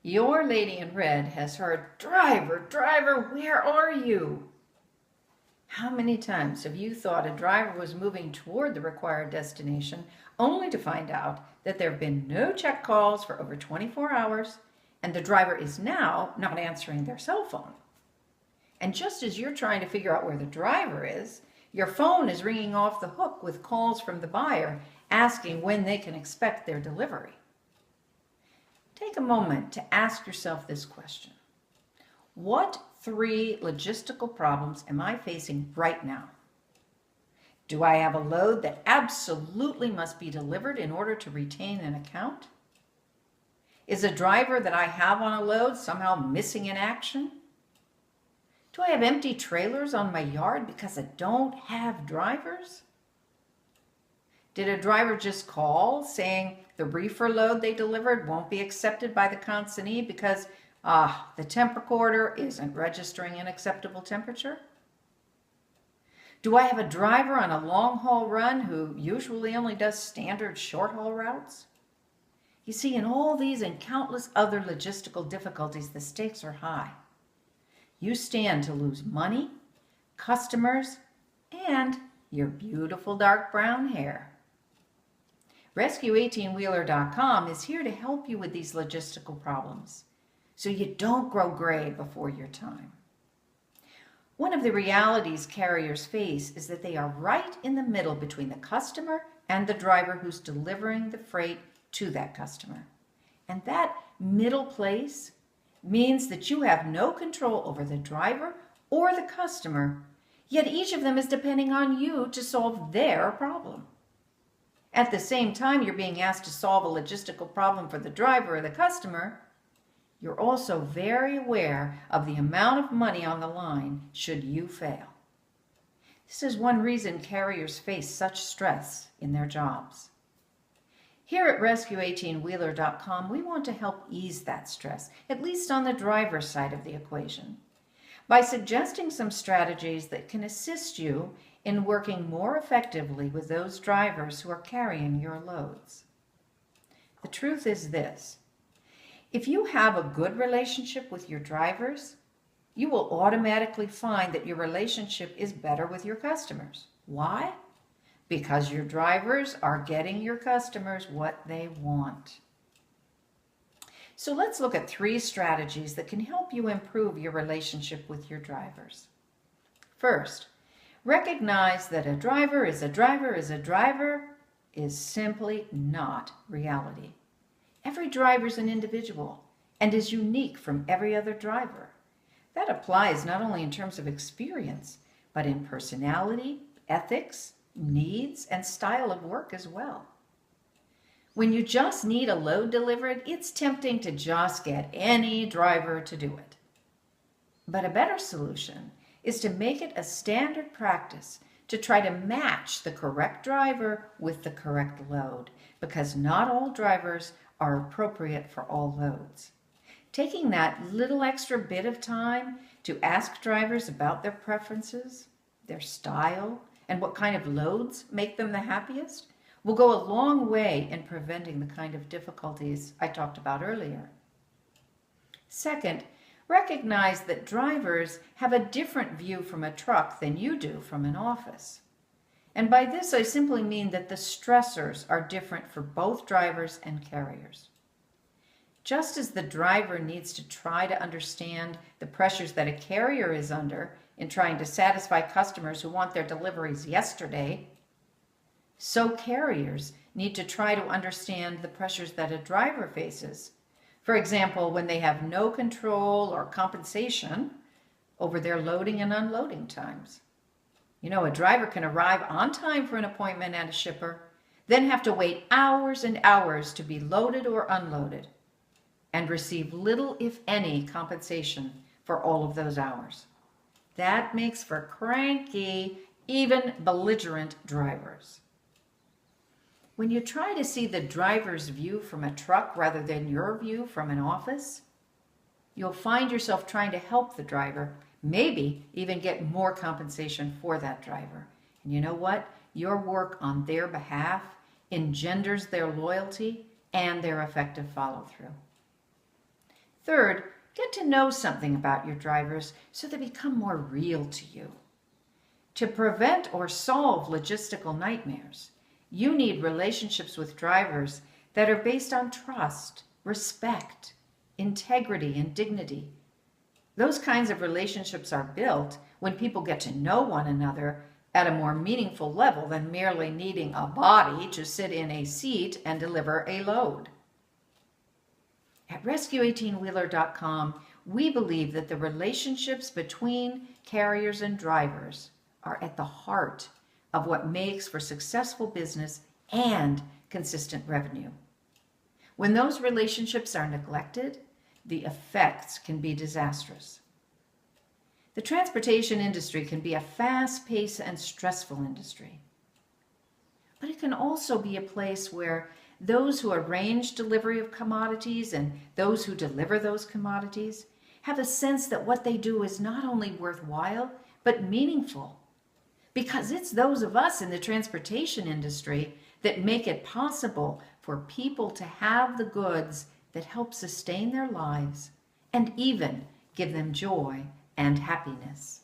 Your lady in red has heard, "Driver, driver, where are you?" How many times have you thought a driver was moving toward the required destination only to find out that there have been no check calls for over 24 hours and the driver is now not answering their cell phone? And just as you're trying to figure out where the driver is, your phone is ringing off the hook with calls from the buyer asking when they can expect their delivery. Take a moment to ask yourself this question. What 3 logistical problems am I facing right now? Do I have a load that absolutely must be delivered in order to retain an account? Is a driver that I have on a load somehow missing in action? Do I have empty trailers on my yard because I don't have drivers? Did a driver just call saying the reefer load they delivered won't be accepted by the consignee because the temp recorder isn't registering an acceptable temperature? Do I have a driver on a long haul run who usually only does standard short haul routes? You see, in all these and countless other logistical difficulties, the stakes are high. You stand to lose money, customers, and your beautiful dark brown hair. Rescue18Wheeler.com is here to help you with these logistical problems so you don't grow gray before your time. One of the realities carriers face is that they are right in the middle between the customer and the driver who's delivering the freight to that customer. And that middle place means that you have no control over the driver or the customer, yet each of them is depending on you to solve their problem. At the same time you're being asked to solve a logistical problem for the driver or the customer, you're also very aware of the amount of money on the line should you fail. This is one reason carriers face such stress in their jobs. Here at Rescue18Wheeler.com, we want to help ease that stress, at least on the driver's side of the equation, by suggesting some strategies that can assist you in working more effectively with those drivers who are carrying your loads. The truth is this: if you have a good relationship with your drivers, you will automatically find that your relationship is better with your customers. Why? Because your drivers are getting your customers what they want. So let's look at 3 strategies that can help you improve your relationship with your drivers. First, recognize that a driver is a driver is a driver is simply not reality. Every driver is an individual and is unique from every other driver. That applies not only in terms of experience, but in personality, ethics, needs, and style of work as well. When you just need a load delivered, it's tempting to just get any driver to do it. But a better solution is to make it a standard practice to try to match the correct driver with the correct load, because not all drivers are appropriate for all loads. Taking that little extra bit of time to ask drivers about their preferences, their style, and what kind of loads make them the happiest will go a long way in preventing the kind of difficulties I talked about earlier. Second, recognize that drivers have a different view from a truck than you do from an office. And by this I simply mean that the stressors are different for both drivers and carriers. Just as the driver needs to try to understand the pressures that a carrier is under in trying to satisfy customers who want their deliveries yesterday, so carriers need to try to understand the pressures that a driver faces. For example, when they have no control or compensation over their loading and unloading times. You know, a driver can arrive on time for an appointment at a shipper, then have to wait hours and hours to be loaded or unloaded, and receive little, if any, compensation for all of those hours. That makes for cranky, even belligerent drivers. When you try to see the driver's view from a truck rather than your view from an office, you'll find yourself trying to help the driver, maybe even get more compensation for that driver. And you know what? Your work on their behalf engenders their loyalty and their effective follow-through. Third, get to know something about your drivers so they become more real to you. To prevent or solve logistical nightmares, you need relationships with drivers that are based on trust, respect, integrity, and dignity. Those kinds of relationships are built when people get to know one another at a more meaningful level than merely needing a body to sit in a seat and deliver a load. At Rescue18Wheeler.com, we believe that the relationships between carriers and drivers are at the heart of what makes for successful business and consistent revenue. When those relationships are neglected, the effects can be disastrous. The transportation industry can be a fast-paced and stressful industry. But it can also be a place where those who arrange delivery of commodities and those who deliver those commodities have a sense that what they do is not only worthwhile, but meaningful. Because it's those of us in the transportation industry that make it possible for people to have the goods that help sustain their lives and even give them joy and happiness.